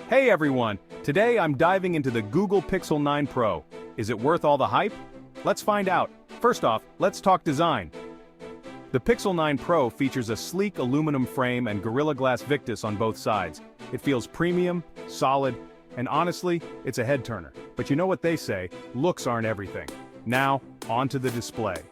Hey everyone! Today I'm diving into the Google Pixel 9 Pro. Is it worth all the hype? Let's find out. First off, let's talk design. The Pixel 9 Pro features a sleek aluminum frame and Gorilla Glass Victus on both sides. It feels premium, solid, and honestly, it's a head-turner. But you know what they say, looks aren't everything. Now, onto the display.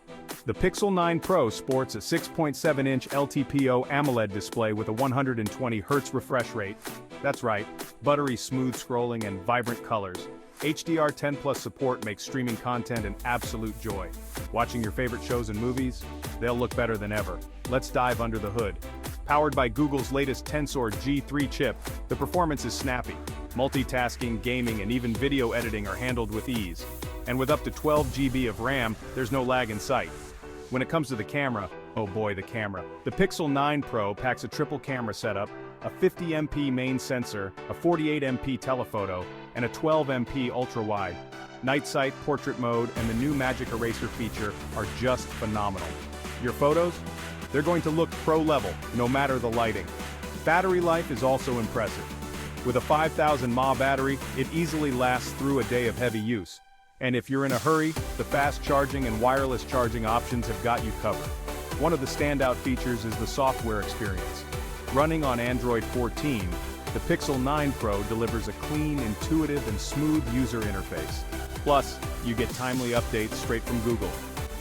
The Pixel 9 Pro sports a 6.7-inch LTPO AMOLED display with a 120Hz refresh rate. That's right, buttery smooth scrolling and vibrant colors. HDR10 Plus support makes streaming content an absolute joy. Watching your favorite shows and movies? They'll look better than ever. Let's dive under the hood. Powered by Google's latest Tensor G3 chip, the performance is snappy. Multitasking, gaming, and even video editing are handled with ease. And with up to 12 GB of RAM, there's no lag in sight. When it comes to the camera, oh boy the camera. The Pixel 9 Pro packs a triple camera setup, a 50MP main sensor, a 48MP telephoto, and a 12MP ultra-wide. Night sight, portrait mode, and the new Magic Eraser feature are just phenomenal. Your photos? They're going to look pro-level, no matter the lighting. Battery life is also impressive. With a 5000 mAh battery, it easily lasts through a day of heavy use. And if you're in a hurry, the fast charging and wireless charging options have got you covered. One of the standout features is the software experience. Running on Android 14, the Pixel 9 Pro delivers a clean, intuitive, and smooth user interface. Plus, you get timely updates straight from Google.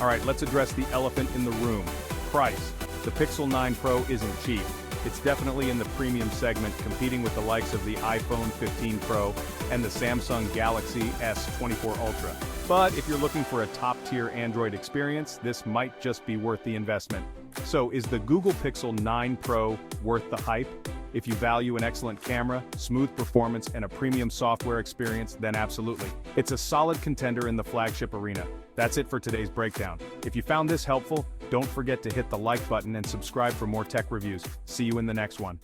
Alright, let's address the elephant in the room. Price. The Pixel 9 Pro isn't cheap. It's definitely in the premium segment, competing with the likes of the iPhone 15 Pro and the Samsung Galaxy S24 Ultra. But if you're looking for a top-tier Android experience, this might just be worth the investment. So is the Google Pixel 9 Pro worth the hype? If you value an excellent camera, smooth performance, and a premium software experience, then absolutely. It's a solid contender in the flagship arena. That's it for today's breakdown. If you found this helpful, don't forget to hit the like button and subscribe for more tech reviews. See you in the next one.